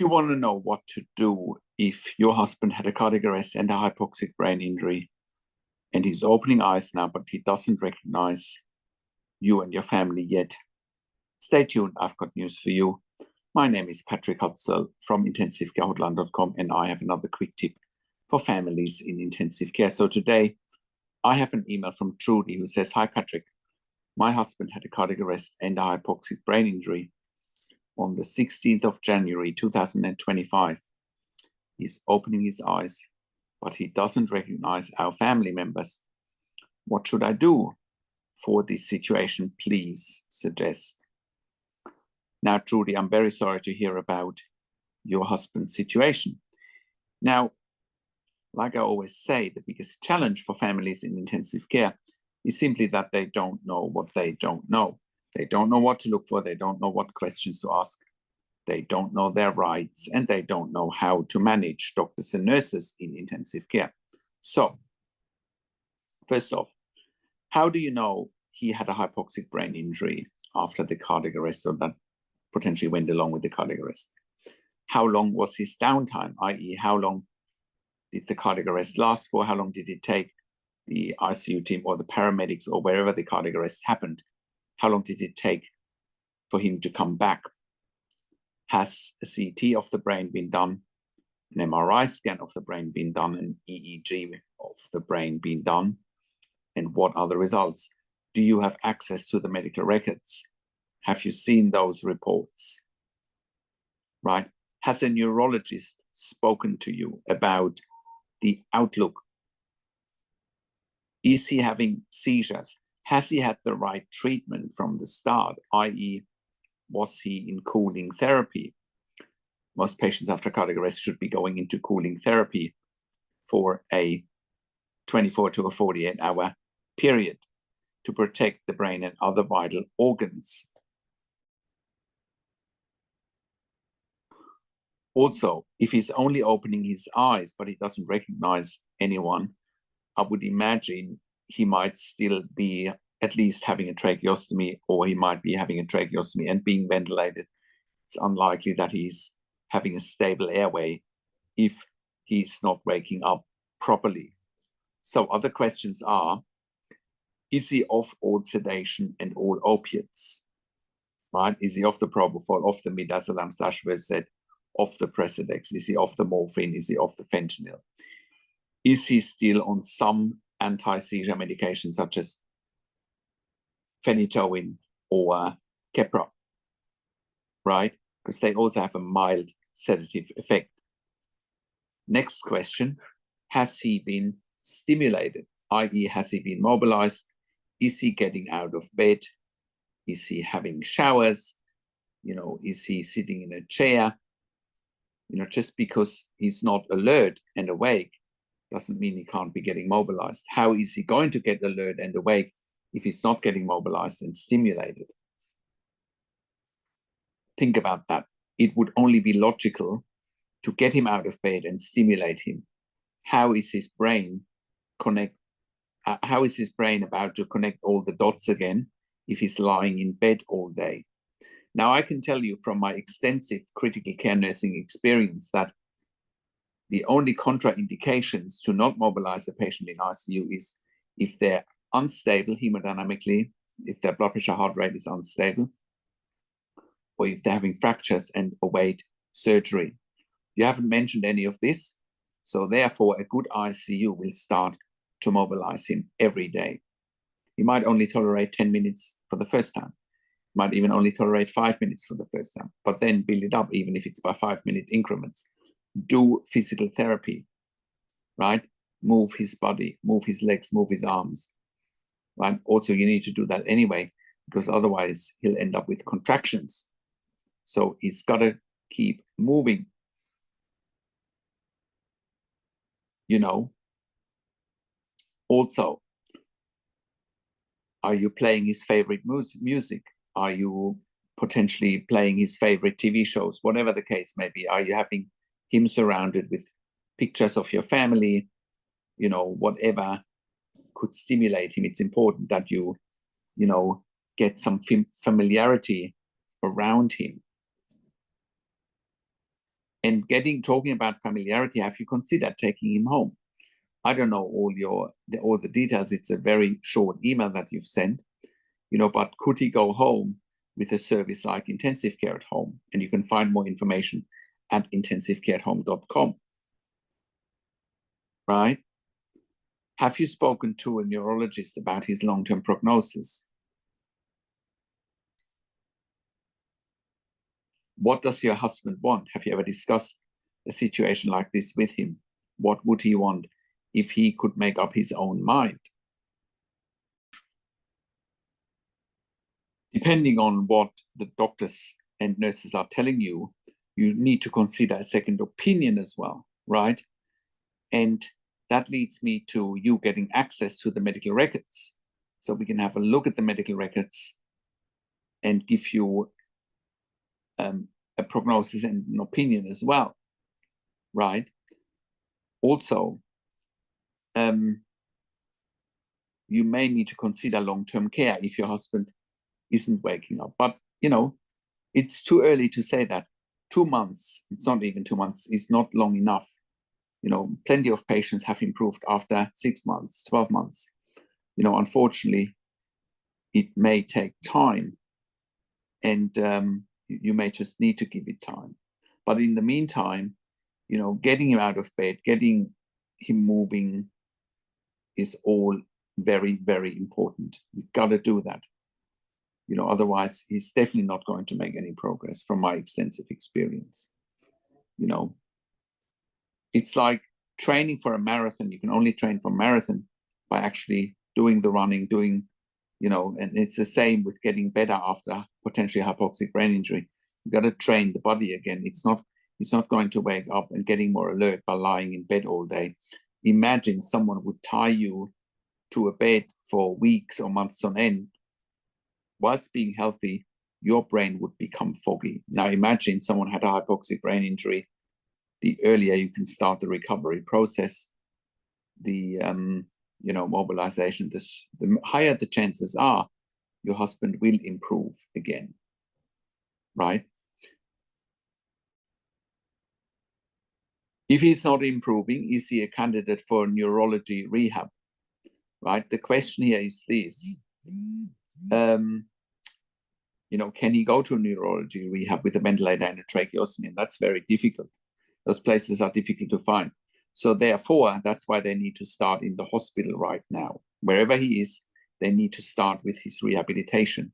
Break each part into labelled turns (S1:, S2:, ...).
S1: If you want to know what to do if your husband had a cardiac arrest and a hypoxic brain injury, and he's opening eyes now, but he doesn't recognize you and your family yet, stay tuned. I've got news for you. My name is Patrick Hutzel from intensivecarehotline.com, and I have another quick tip for families in intensive care. So today, I have an email from Trudy who says, "Hi, Patrick. My husband had a cardiac arrest and a hypoxic brain injury on the 16th of January, 2025. He's opening his eyes, but he doesn't recognize our family members. What should I do for this situation? Please suggest." Now, Trudy, I'm very sorry to hear about your husband's situation. Now, like I always say, the biggest challenge for families in intensive care is simply that they don't know what they don't know. They don't know what to look for. They don't know what questions to ask. They don't know their rights, and they don't know how to manage doctors and nurses in intensive care. So, first off, how do you know he had a hypoxic brain injury after the cardiac arrest, or that potentially went along with the cardiac arrest? How long was his downtime, i.e. how long did the cardiac arrest last for? How long did it take the ICU team or the paramedics or wherever the cardiac arrest happened? How long did it take for him to come back? Has a CT of the brain been done? An MRI scan of the brain been done? An EEG of the brain been done? And what are the results? Do you have access to the medical records? Have you seen those reports? Right? Has a neurologist spoken to you about the outlook? Is he having seizures? Has he had the right treatment from the start, i.e., was he in cooling therapy? Most patients after cardiac arrest should be going into cooling therapy for a 24 to a 48-hour period to protect the brain and other vital organs. Also, if he's only opening his eyes, but he doesn't recognize anyone, I would imagine he might still be at least having a tracheostomy, or he might be having a tracheostomy and being ventilated. It's unlikely that he's having a stable airway if he's not waking up properly. So other questions are, is he off all sedation and all opiates? Right? Is he off the propofol, off the midazolam / Versed, off the Precedex? Is he off the morphine? Is he off the fentanyl? Is he still on some anti-seizure medication such as phenytoin or Keppra? Right? Because they also have a mild sedative effect. Next question, has he been stimulated? I.e., has he been mobilized? Is he getting out of bed? Is he having showers? Is he sitting in a chair? Just because he's not alert and awake doesn't mean he can't be getting mobilized. How is he going to get alert and awake if he's not getting mobilized and stimulated? Think about that. It would only be logical to get him out of bed and stimulate him. How is his brain about to connect all the dots again if he's lying in bed all day? Now, I can tell you from my extensive critical care nursing experience that the only contraindications to not mobilize a patient in ICU is if they're unstable hemodynamically, if their blood pressure, heart rate is unstable, or if they're having fractures and await surgery. You haven't mentioned any of this, so therefore a good ICU will start to mobilize him every day. He might only tolerate 10 minutes for the first time. Might even only tolerate 5 minutes for the first time, but then build it up, even if it's by 5-minute increments. Do physical therapy, right? Move his body, move his legs, move his arms, right? Also, you need to do that anyway, because otherwise he'll end up with contractions. So he's got to keep moving. Also, are you playing his favorite music? Are you potentially playing his favorite TV shows? Whatever the case may be, are you having him surrounded with pictures of your family? Whatever could stimulate him. It's important that you get some familiarity around him. And talking about familiarity, have you considered taking him home? I don't know all the details. It's a very short email that you've sent, but could he go home with a service like intensive care at home? And you can find more information at intensivecareathome.com, right? Have you spoken to a neurologist about his long-term prognosis? What does your husband want? Have you ever discussed a situation like this with him? What would he want if he could make up his own mind? Depending on what the doctors and nurses are telling you, you need to consider a second opinion as well, right? And that leads me to you getting access to the medical records. So we can have a look at the medical records and give you a prognosis and an opinion as well, right? Also, you may need to consider long-term care if your husband isn't waking up. But, it's too early to say that. 2 months, it's not even 2 months, is not long enough. Plenty of patients have improved after 6 months, 12 months. Unfortunately, it may take time, and you may just need to give it time. But in the meantime, getting him out of bed, getting him moving is all very, very important. You've got to do that. Otherwise, he's definitely not going to make any progress from my extensive experience. It's like training for a marathon. You can only train for a marathon by actually doing the running, and it's the same with getting better after potentially hypoxic brain injury. You got to train the body again. It's not going to wake up and getting more alert by lying in bed all day. Imagine someone would tie you to a bed for weeks or months on end. Whilst being healthy, your brain would become foggy. Now imagine someone had a hypoxic brain injury. The earlier you can start the recovery process, the mobilization, the higher the chances are your husband will improve again, right? If he's not improving, is he a candidate for neurology rehab, right? The question here is this. Can he go to neurology rehab with a ventilator and a tracheostomy? And that's very difficult. Those places are difficult to find. So therefore, that's why they need to start in the hospital right now. Wherever he is, they need to start with his rehabilitation.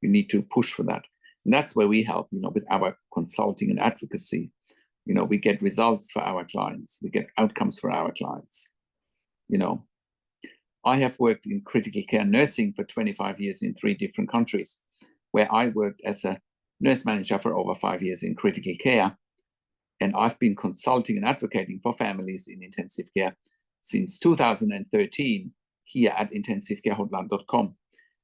S1: You need to push for that. And that's where we help, with our consulting and advocacy. We get results for our clients. We get outcomes for our clients. I have worked in critical care nursing for 25 years in 3 different countries, where I worked as a nurse manager for over 5 years in critical care. And I've been consulting and advocating for families in intensive care since 2013 here at intensivecarehotline.com.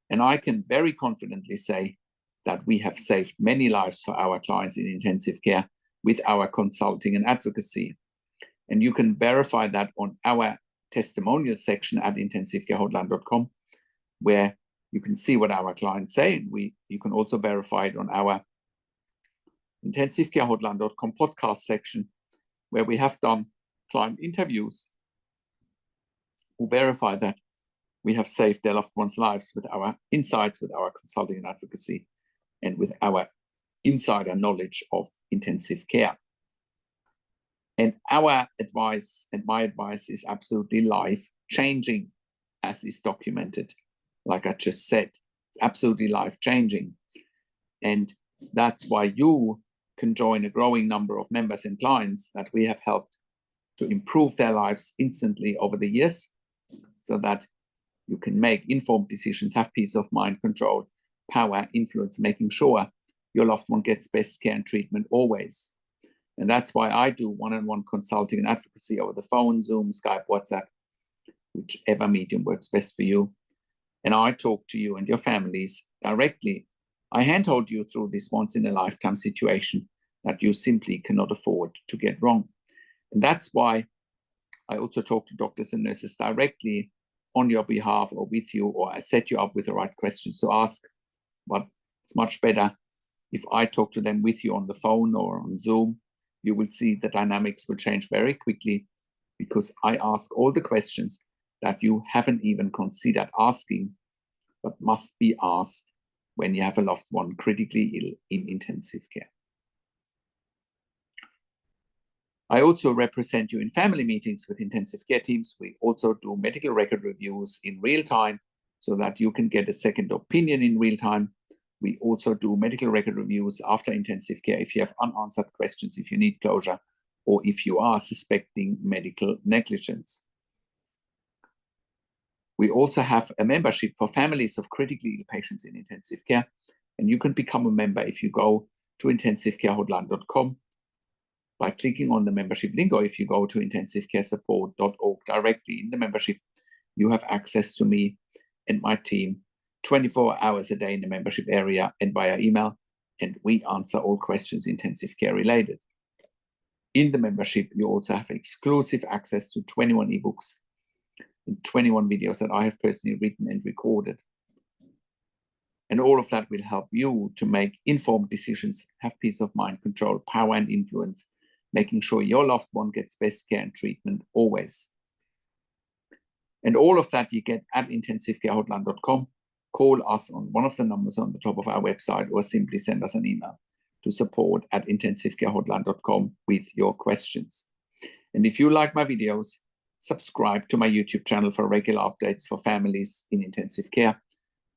S1: And I can very confidently say that we have saved many lives for our clients in intensive care with our consulting and advocacy. And you can verify that on our testimonial section at intensivecarehotline.com, where you can see what our clients say. And you can also verify it on our intensivecarehotline.com podcast section, where we have done client interviews who verify that we have saved their loved ones' lives with our insights, with our consulting and advocacy, and with our insider knowledge of intensive care. And our advice and my advice is absolutely life-changing, as is documented. Like I just said, it's absolutely life-changing. And that's why you can join a growing number of members and clients that we have helped to improve their lives instantly over the years, so that you can make informed decisions, have peace of mind, control, power, influence, making sure your loved one gets best care and treatment always. And that's why I do one-on-one consulting and advocacy over the phone, Zoom, Skype, WhatsApp, whichever medium works best for you. And I talk to you and your families directly. I handhold you through this once-in-a-lifetime situation that you simply cannot afford to get wrong. And that's why I also talk to doctors and nurses directly on your behalf or with you, or I set you up with the right questions to ask. But it's much better if I talk to them with you on the phone or on Zoom. you will see the dynamics will change very quickly, because I ask all the questions that you haven't even considered asking, but must be asked when you have a loved one critically ill in intensive care. I also represent you in family meetings with intensive care teams. We also do medical record reviews in real time so that you can get a second opinion in real time. We also do medical record reviews after intensive care if you have unanswered questions, if you need closure, or if you are suspecting medical negligence. We also have a membership for families of critically ill patients in intensive care, and you can become a member if you go to intensivecarehotline.com by clicking on the membership link, or if you go to intensivecaresupport.org directly in the membership, you have access to me and my team 24 hours a day in the membership area and via email, and we answer all questions intensive care related. In the membership, you also have exclusive access to 21 ebooks and 21 videos that I have personally written and recorded. And all of that will help you to make informed decisions, have peace of mind, control, power, and influence, making sure your loved one gets best care and treatment always. And all of that you get at intensivecarehotline.com. Call us on one of the numbers on the top of our website, or simply send us an email to support@intensivecarehotline.com with your questions. And if you like my videos, subscribe to my YouTube channel for regular updates for families in intensive care.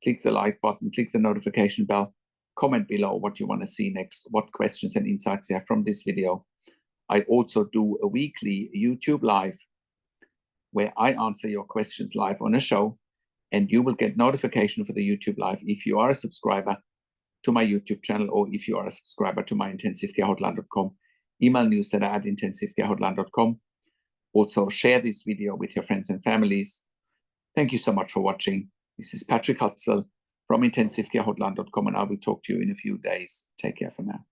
S1: Click the like button, click the notification bell, comment below what you want to see next, what questions and insights you have from this video. I also do a weekly YouTube live where I answer your questions live on a show, and you will get notification for the YouTube live if you are a subscriber to my YouTube channel, or if you are a subscriber to my intensivecarehotline.com email newsletter at intensivecarehotline.com. Also share this video with your friends and families. Thank you so much for watching. This is Patrick Hutzel from intensivecarehotline.com, and I will talk to you in a few days. Take care for now.